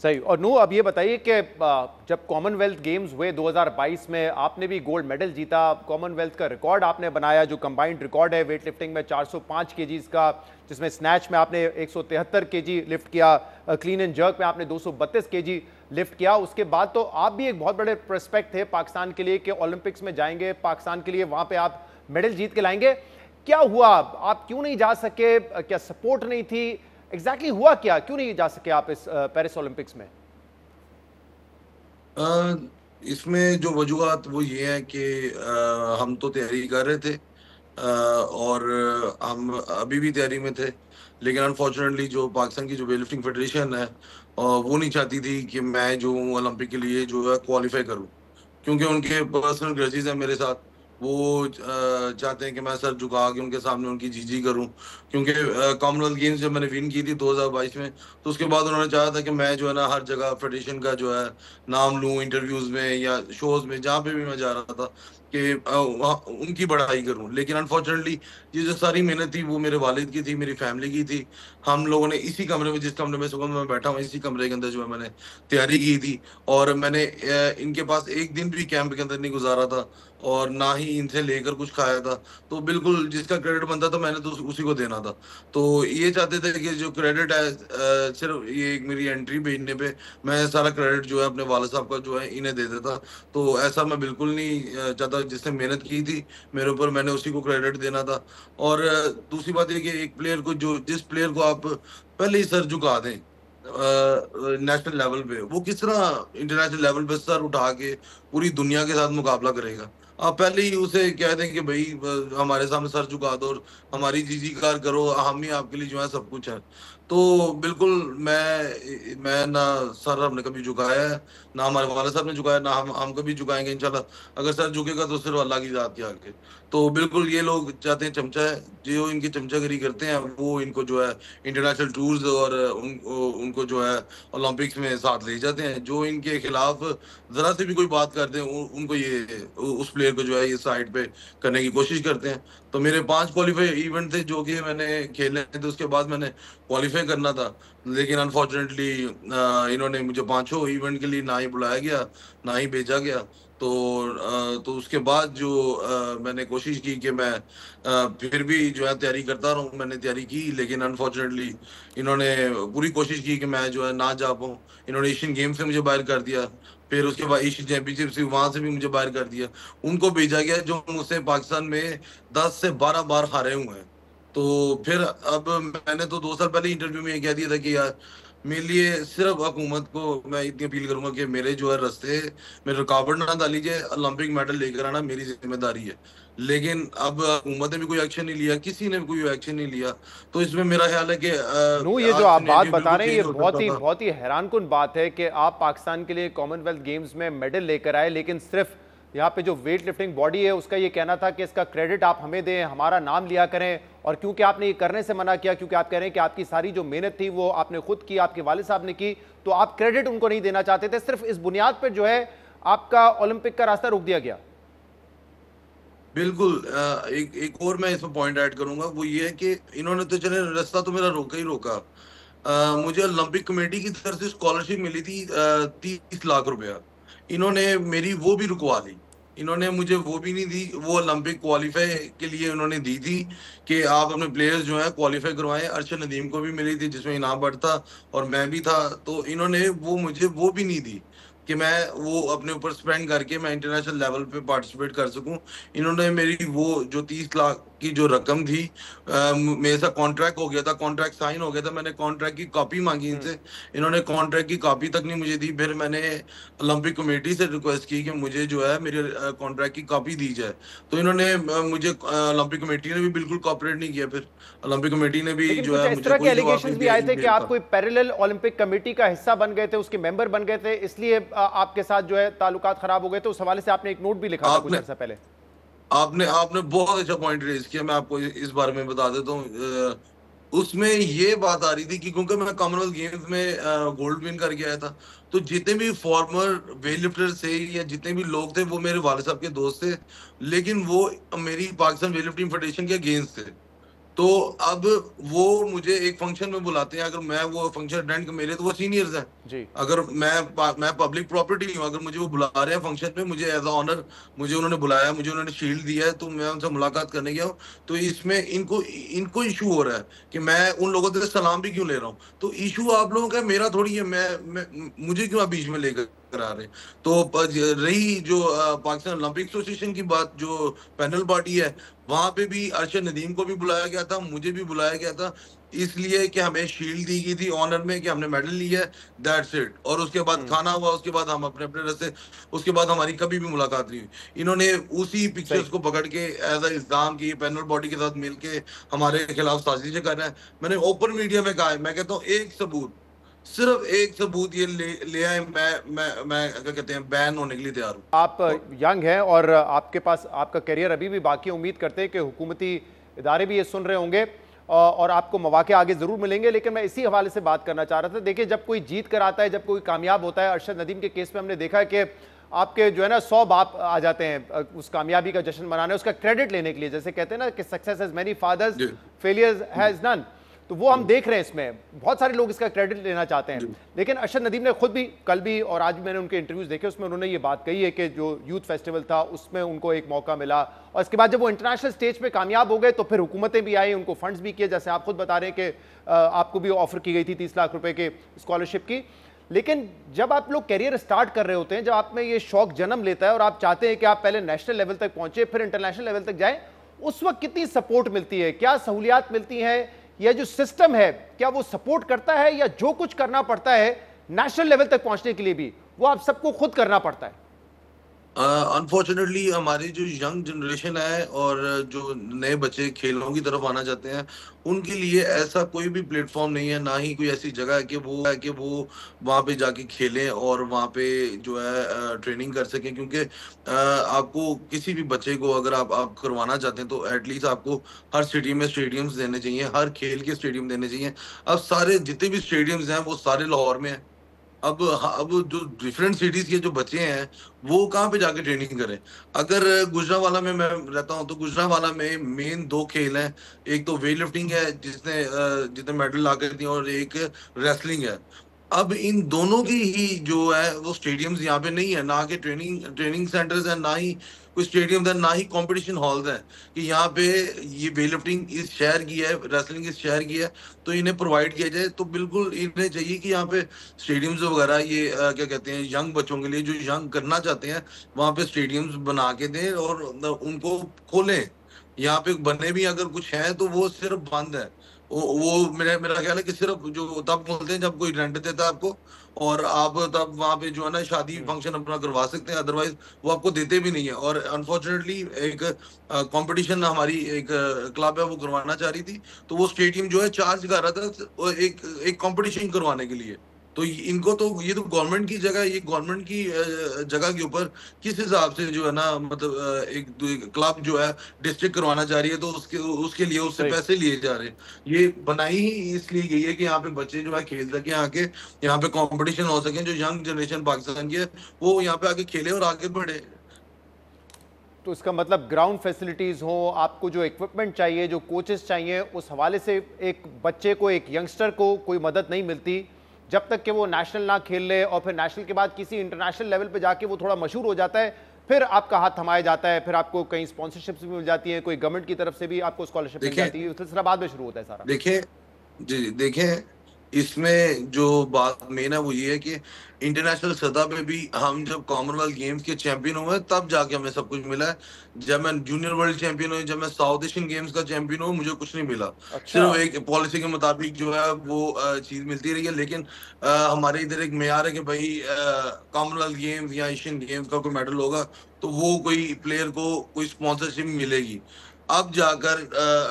सही। और नू, अब ये बताइए कि जब कॉमनवेल्थ गेम्स हुए 2022 में, आपने भी गोल्ड मेडल जीता, कॉमनवेल्थ का रिकॉर्ड आपने बनाया, जो कंबाइंड रिकॉर्ड है वेट लिफ्टिंग में 405 केजीज का, जिसमें स्नैच में आपने 173 केजी लिफ्ट किया, क्लीन एंड जर्क में आपने 232 केजी लिफ्ट किया। उसके बाद तो आप भी एक बहुत बड़े प्रोस्पेक्ट थे पाकिस्तान के लिए कि ओलंपिक्स में जाएंगे, पाकिस्तान के लिए वहां पे आप मेडल जीत के लाएंगे। क्या हुआ, आप क्यों नहीं जा सके? क्या सपोर्ट नहीं थी? एग्जैक्टली हुआ क्या, क्यों नहीं जा सके आप इस पेरिस ओलंपिक्स में? अ, इसमें जो वजूहत वो ये है कि हम तो तैयारी कर रहे थे, और हम अभी भी तैयारी में थे। लेकिन अनफॉर्चुनेटली जो पाकिस्तान की जो वेट लिफ्टिंग फेडरेशन है, वो नहीं चाहती थी कि मैं जो हूँ ओलंपिक के लिए जो है क्वालिफाई करूँ, क्योंकि उनके पर्सनल ग्रजेस हैं मेरे साथ। वो चाहते हैं कि मैं सर झुका के उनके सामने उनकी जीजी करूं, क्योंकि कॉमनवेल्थ गेम्स जब मैंने विन की थी 2022 में, तो उसके बाद उन्होंने चाहा था कि मैं जो है ना हर जगह फेडरेशन का जो है नाम लूं, इंटरव्यूज में या शोज में जहां पे भी मैं जा रहा था, कि उनकी बड़ाई करूं। लेकिन अनफॉर्चुनेटली ये जो सारी मेहनत थी वो मेरे वालिद की थी, मेरी फैमिली की थी। हम लोगों ने इसी कमरे में, जिस कमरे में सुबह मैं बैठा हूँ, इसी कमरे के अंदर जो है मैंने तैयारी की थी। और मैंने इनके पास एक दिन भी कैंप के अंदर नहीं गुजारा था, और ना ही इनसे लेकर कुछ खाया था। तो बिल्कुल जिसका क्रेडिट बनता था मैंने तो उसी को देना था। तो ये चाहते थे कि जो क्रेडिट है, सिर्फ ये एक मेरी एंट्री भेजने पे मैं सारा क्रेडिट जो है अपने वाले साहब का जो है इन्हें दे देता। तो ऐसा मैं बिल्कुल नहीं चाहता। जिसने मेहनत की थी मेरे ऊपर, मैंने उसी को क्रेडिट देना था। और दूसरी बात ये कि एक प्लेयर को, जो जिस प्लेयर को आप पहले ही सर झुका दें नेशनल लेवल पे, वो किस तरह इंटरनेशनल लेवल पे सर उठा के पूरी दुनिया के साथ मुकाबला करेगा। आप पहले ही उसे कह दें कि भाई हमारे सामने सर झुका दो और हमारी जी जी कार करो, हम ही आपके लिए जो है सब कुछ है। तो बिल्कुल मैं ना सर हमने कभी झुकाया है, ना हमारे वाले साहब ने झुकाया, ना हम कभी झुकाएंगे इंशाल्लाह। अगर सर झुकेगा तो सिर्फ अल्लाह की जात के आगे। तो बिल्कुल ये लोग चाहते हैं चमचा है, जो इनकी चमचागिरी करते हैं वो इनको जो है इंटरनेशनल टूर्स और उनको जो है ओलंपिक्स में साथ ले जाते हैं। जो इनके खिलाफ जरा से भी कोई बात करते हैं उनको ये उस प्लेयर को जो है ये साइड पे करने की कोशिश करते हैं। तो मेरे 5 क्वालिफाई इवेंट थे जो कि मैंने खेले थे, उसके बाद मैंने क्वालिफाई करना था। लेकिन अनफॉर्चुनेटली इन्होंने मुझे पांचों इवेंट के लिए ना ही बुलाया गया, ना ही भेजा गया। तो तो उसके बाद जो मैंने कोशिश की कि मैं फिर भी जो है तैयारी करता रहूं। मैंने तैयारी की, लेकिन अनफॉर्चुनेटली इन्होंने पूरी कोशिश की कि मैं जो है ना जा पाऊं। इन्होंने एशियन गेम से मुझे बाहर कर दिया, फिर उसके बाद एशियन चैंपियनशिप से वहां से भी मुझे बाहर कर दिया। उनको भेजा गया जो मुझसे पाकिस्तान में 10 से 12 बार हारे हुए हैं। तो फिर अब मैंने तो 2 साल पहले इंटरव्यू में ये कह दिया था कि यार मेरे लिए सिर्फ हुकूमत को मैं इतनी अपील करूंगा कि मेरे जो है रास्ते में रुकावट ना डालीजिए, ओलंपिक मेडल लेकर आना मेरी जिम्मेदारी है। लेकिन अब हुकूमत ने भी कोई एक्शन नहीं लिया, किसी ने भी कोई एक्शन नहीं लिया। तो इसमें मेरा ख्याल है कि नू, ये जो आज आप बात सिनेरियो बता बिल्कुल रहे हैं ये चेंज हो सकता था। बहुत ही हैरानकुन बात है कि आप पाकिस्तान के लिए कॉमनवेल्थ गेम्स में मेडल लेकर आए, लेकिन सिर्फ यहाँ पे जो वेट लिफ्टिंग बॉडी है उसका ये कहना था कि इसका क्रेडिट आप हमें दें, हमारा नाम लिया करें। और क्योंकि आपने ये करने से मना किया, क्योंकि आप कह रहे हैं कि आपकी सारी जो मेहनत थी वो आपने खुद की, आपके वालिद साहब ने की, तो आप क्रेडिट उनको नहीं देना चाहते थे। सिर्फ इस बुनियाद पर जो है आपका ओलंपिक का रास्ता रोक दिया गया। बिल्कुल। एक एक और मैं इसमें पॉइंट ऐड करूंगा, वो ये है कि इन्होंने तो चले रास्ता तो मेरा रोका ही रोका। मुझे ओलंपिक कमेटी की तरफ से स्कॉलरशिप मिली थी 30 लाख रुपया। इन्होंने मेरी वो भी रुकवा दी। इन्होंने मुझे वो भी नहीं दी, वो ओलंपिक क्वालिफाई के लिए उन्होंने दी थी कि आप अपने प्लेयर्स जो है क्वालिफाई करवाएं। अरशद नदीम को भी मिली थी जिसमें इनाम बढ़ता, और मैं भी था। तो इन्होंने वो मुझे वो भी नहीं दी कि मैं वो अपने ऊपर स्पेंड करके मैं इंटरनेशनल लेवल पे पार्टिसिपेट कर सकूं। इन्होंने मेरी वो जो 30 लाख की जो रकम थी, मेरे साथ कॉन्ट्रैक्ट हो गया था, कॉन्ट्रैक्ट साइन हो गया था, मैंने कॉन्ट्रैक्ट की कॉपी मांगी इनसे, इन्होंने कॉन्ट्रैक्ट की कॉपी तक नहीं मुझे दी। फिर मैंने ओलंपिक कमेटी से रिक्वेस्ट की कि मुझे जो है मेरे कॉन्ट्रैक्ट की कॉपी दी जाए। तो इन्होंने मुझे ओलंपिक कमेटी ने भी बिल्कुल कॉपरेट नहीं किया। फिर ओलंपिक कमेटी ने भी लेकिन जो कुछ है इस मुझे तरह के कोई जवाब नहीं एलिगेशंस भी दिया आए थे कि ईमेल आप का। कोई पैरेलल ओलंपिक कमेटी का हिस्सा बन गए थे, उसके मेंबर बन गए थे, इसलिए आपके साथ जो है ताल्लुकात खराब हो गए थे। उस हवाले से आपने एक नोट भी लिखा था कुछ आपने अर्सा पहले। आपने आपने बहुत अच्छा पॉइंट रेज किया। मैं आपको इस बारे में बता देता हूँ। उसमें ये बात आ रही थी कि क्योंकि मैं कॉमनवेल्थ गेम्स में गोल्ड विन करके आया था, तो जितने भी फॉर्मर वेट लिफ्टर थे या जितने भी लोग थे वो मेरे वाले साहब के दोस्त थे। लेकिन वो मेरी पाकिस्तान वेट लिफ्टिंग फेडरेशन के अगेंस्ट थे। तो अब वो मुझे एक फंक्शन में बुलाते हैं, अगर मैं वो फंक्शन अटेंड कर, मेरे तो वो सीनियर्स हैं, जी। अगर मैं पब्लिक प्रॉपर्टी हूँ, अगर मुझे वो बुला रहे हैं फंक्शन में, मुझे एज अ ऑनर मुझे उन्होंने बुलाया, मुझे उन्होंने शील्ड दिया है, तो मैं उनसे मुलाकात करने गया हूँ। तो इसमें इनको इनको इशू हो रहा है कि मैं उन लोगों से सलाम भी क्यों ले रहा हूँ। तो इशू आप लोगों का, मेरा थोड़ी है। मुझे क्यों आप बीच में लेकर आ रहे हैं। तो रही जो पाकिस्तान ओलंपिक एसोसिएशन की बात, जो पैनल पार्टी है, वहां पे भी अरशद नदीम को भी बुलाया गया था, मुझे भी बुलाया गया था, इसलिए कि हमें शील्ड दी गई थी ऑनर में कि हमने मेडल लिया है, दैट्स इट। और उसके बाद हम्म। खाना हुआ, उसके बाद हम अपने अपने रास्ते, उसके बाद हमारी कभी भी मुलाकात नहीं हुई। इन्होंने उसी सही। पिक्चर्स को पकड़ के एज अ इल्जाम की पैनल बॉडी के साथ मिलके हमारे खिलाफ साजिशें कर रहे हैं। मैंने ओपन मीडिया में कहा है, मैं कहता हूँ एक सबूत, सिर्फ एक सबूत ये ले आए, मैं क्या कहते हैं, बैन होने के लिए तैयार हूँ। आप और यंग हैं और आपके पास आपका करियर अभी भी बाकी है। उम्मीद करते हैं कि हुकूमती इदारे भी ये सुन रहे होंगे और आपको मौके आगे ज़रूर मिलेंगे। लेकिन मैं इसी हवाले से बात करना चाह रहा था। देखिए, जब कोई जीत कर आता है, जब कोई कामयाब होता है, अरशद नदीम के केस में हमने देखा है कि आपके जो है ना 100 बाप आ जाते हैं उस कामयाबी का जश्न मनाने, उसका क्रेडिट लेने के लिए। जैसे कहते हैं ना कि सक्सेस हैज़ मैनी फादर्स, जी फेलियर्स हैज़ नन। तो वो हम जी देख रहे हैं, इसमें बहुत सारे लोग इसका क्रेडिट लेना चाहते हैं। जी लेकिन अरशद नदीम ने खुद भी कल भी और आज भी मैंने उनके इंटरव्यूज देखे, उसमें उन्होंने ये बात कही है कि जो यूथ फेस्टिवल था उसमें उनको एक मौका मिला और इसके बाद जब वो इंटरनेशनल स्टेज पे कामयाब हो गए तो फिर हुकूमतें भी आई, उनको फंड्स भी किए। जैसे आप खुद बता रहे हैं कि आपको भी ऑफर की गई थी 30 लाख रुपए के स्कॉलरशिप की। लेकिन जब आप लोग करियर स्टार्ट कर रहे होते हैं, जब आप में ये शौक जन्म लेता है और आप चाहते हैं कि आप पहले नेशनल लेवल तक पहुंचे फिर इंटरनेशनल लेवल तक जाएं, उस वक्त कितनी सपोर्ट मिलती है, क्या सहूलियात मिलती हैं, या जो सिस्टम है क्या वो सपोर्ट करता है, या जो कुछ करना पड़ता है नेशनल लेवल तक पहुंचने के लिए भी वो आप सबको खुद करना पड़ता है? अनफॉर्चुनेटली हमारी जो यंग जनरेशन है और जो नए बच्चे खेलों की तरफ आना चाहते हैं, उनके लिए ऐसा कोई भी प्लेटफॉर्म नहीं है, ना ही कोई ऐसी जगह है कि वो वहाँ पे जाके खेलें और वहाँ पे जो है ट्रेनिंग कर सकें। क्योंकि आपको किसी भी बच्चे को अगर आप करवाना चाहते हैं तो एटलीस्ट आपको हर सिटी में स्टेडियम्स देने चाहिए, हर खेल के स्टेडियम देने चाहिए। अब सारे जितने भी स्टेडियम्स हैं वो सारे लाहौर में हैं। अब जो डिफरेंट सिटीज के जो बच्चे हैं, वो कहाँ पे जाके ट्रेनिंग करें। अगर गुजरांवाला में मैं रहता हूँ, तो गुजरांवाला में मेन दो खेल हैं। एक तो वेट लिफ्टिंग है जितने मेडल ला कर दिए, और एक रेसलिंग है। अब इन दोनों की ही जो है वो स्टेडियम्स यहाँ पे नहीं है, ना के ट्रेनिंग ट्रेनिंग सेंटर्स है, ना ही कोई स्टेडियम है, ना ही कंपटीशन हॉल्स है कि यहाँ पे ये वेट लिफ्टिंग इस शहर की है, रेसलिंग इस शहर की है, तो इन्हें प्रोवाइड किया जाए। तो बिल्कुल इन्हें चाहिए कि यहाँ पे स्टेडियम्स वगैरह, ये क्या कहते हैं, यंग बच्चों के लिए जो यंग करना चाहते हैं, वहाँ पे स्टेडियम्स बना के दें और उनको खोलें। यहाँ पे बने भी अगर कुछ है तो वो सिर्फ बंद है। वो मेरा ख्याल है कि सिर्फ जो तब खोलते हैं जब कोई रेंट देता है आपको, और आप तब वहाँ पे जो है ना शादी फंक्शन अपना करवा सकते हैं, अदरवाइज वो आपको देते भी नहीं है। और अनफॉर्चुनेटली एक कंपटीशन हमारी एक क्लब है वो करवाना चाह रही थी, तो वो स्टेडियम जो है चार्ज कर रहा था एक एक कंपटीशन करवाने के लिए। तो इनको तो ये तो गवर्नमेंट की जगह, ये गवर्नमेंट की जगह के ऊपर किस हिसाब से जो है ना, मतलब एक क्लब जो है डिस्ट्रिक्ट करवाना चाह रही है, तो उसके उसके लिए उससे सही। पैसे लिए जा रहे हैं। ये बनाई ही इसलिए गई है कि यहाँ पे बच्चे जो है खेल सके आके, यहाँ पे कंपटीशन हो सके, जो यंग जनरेशन पाकिस्तान की है वो यहाँ पे आके खेले और आगे बढ़े। तो इसका मतलब ग्राउंड फैसिलिटीज़ हो, आपको जो इक्विपमेंट चाहिए, जो कोचेस चाहिए, उस हवाले से एक बच्चे को, एक यंगस्टर को कोई मदद नहीं मिलती जब तक कि वो नेशनल ना खेल ले, और फिर नेशनल के बाद किसी इंटरनेशनल लेवल पे जाके वो थोड़ा मशहूर हो जाता है, फिर आपका हाथ थमाया जाता है, फिर आपको कहीं स्पॉन्सरशिप्स भी मिल जाती है, कोई गवर्नमेंट की तरफ से भी आपको स्कॉलरशिप मिल देखें जाती है, सिलसिला बाद में शुरू होता है सारा। देखें जी देखें, इसमें जो बात मेन है वो ये है कि इंटरनेशनल सतह पे भी हम जब कॉमनवेल्थ गेम्स के चैंपियन हुए तब जाके हमें सब कुछ मिला है। जब मैं जूनियर वर्ल्ड चैंपियन हुई, जब मैं साउथ एशियन गेम्स का चैंपियन हुआ, मुझे कुछ नहीं मिला। अच्छा। सिर्फ एक पॉलिसी के मुताबिक जो है वो चीज मिलती रही है। लेकिन हमारे इधर एक मेयार है कि भाई कॉमनवेल्थ गेम्स या एशियन गेम्स का कोई मेडल होगा तो वो कोई प्लेयर को कोई स्पॉन्सरशिप मिलेगी। अब जाकर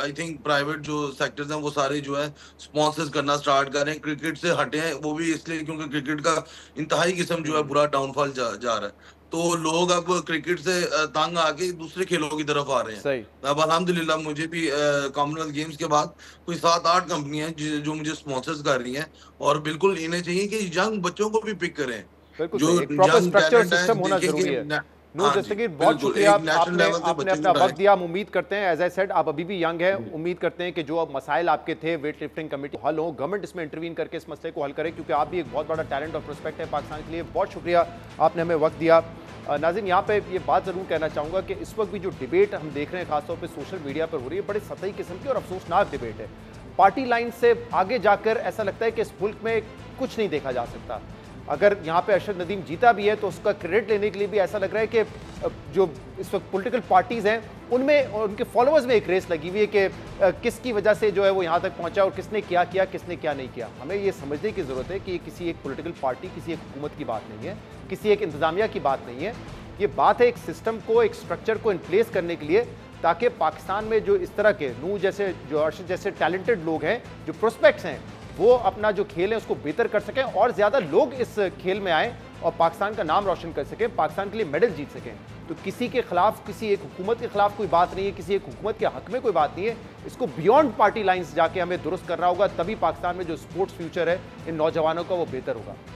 आई थिंक प्राइवेट जो सेक्टर्स हैं वो सारे जो है स्पॉन्सर्स करना स्टार्ट कर रहे हैं। क्रिकेट से हटे हैं वो भी इसलिए क्योंकि क्रिकेट का इंतहाई किस्म जो है बुरा डाउनफॉल जा रहा है। तो लोग अब क्रिकेट से तंग आके दूसरे खेलों की तरफ आ रहे हैं। सही। अब अल्हम्दुलिल्लाह मुझे भी कॉमनवेल्थ गेम्स के बाद कोई 7-8 कंपनियां जो मुझे स्पॉन्सर्स कर रही हैं, और बिल्कुल इन्हें चाहिए कि यंग बच्चों को भी पिक करें। बिल्कुल जो सही, एक प्रॉपर यंग स्ट्रक्चर टैलेंट है सिस्टम होना देखें जरूरी कि है। नूर हाँ जी, दस्तगीर, बहुत बिल्कुल, शुक्रिया, एक नेशनल आपने लेवल पे आपने बच्चे अपना जुटाए। वक्त दिया। हम उम्मीद करते हैं, एज आई सेड, आप अभी भी यंग हैं, जी। उम्मीद करते हैं कि जो अब मसाइल आपके थे वेट लिफ्टिंग कमेटी हल हो, गवर्नमेंट इसमें इंटरवीन करके इस मसले को हल करे, क्योंकि आप भी एक बहुत बड़ा टैलेंट और प्रोस्पेक्ट है पाकिस्तान के लिए। बहुत शुक्रिया, आपने हमें वक्त दिया। नाज़रीन, यहाँ पे ये बात ज़रूर कहना चाहूँगा कि इस वक्त भी जो डिबेट हम देख रहे हैं खासतौर पर सोशल मीडिया पर हो रही है, बड़ी सतही किस्म की और अफसोसनाक डिबेट है। पार्टी लाइन से आगे जाकर ऐसा लगता है कि इस मुल्क में कुछ नहीं देखा जा सकता। अगर यहाँ पे अरशद नदीम जीता भी है तो उसका क्रेडिट लेने के लिए भी ऐसा लग रहा है कि जो इस वक्त पॉलिटिकल पार्टीज हैं उनमें और उनके फॉलोअर्स में एक रेस लगी हुई है कि किसकी वजह से जो है वो यहाँ तक पहुँचा और किसने क्या किया, किसने क्या नहीं किया। हमें ये समझने की ज़रूरत है कि ये किसी एक पॉलिटिकल पार्टी, किसी एक हुकूमत की बात नहीं है, किसी एक इंतज़ामिया की बात नहीं है। ये बात है एक सिस्टम को, एक स्ट्रक्चर को इन प्लेस करने के लिए, ताकि पाकिस्तान में जो इस तरह के नूर जैसे, जो अर्शद जैसे टैलेंटेड लोग हैं, जो प्रोस्पेक्ट्स हैं, वो अपना जो खेल है उसको बेहतर कर सकें और ज़्यादा लोग इस खेल में आएँ और पाकिस्तान का नाम रोशन कर सकें, पाकिस्तान के लिए मेडल जीत सकें। तो किसी के खिलाफ, किसी एक हुकूमत के खिलाफ कोई बात नहीं है, किसी एक हुकूमत के हक में कोई बात नहीं है। इसको बियॉन्ड पार्टी लाइंस जाके हमें दुरुस्त करना होगा, तभी पाकिस्तान में जो स्पोर्ट्स फ्यूचर है इन नौजवानों का वो बेहतर होगा।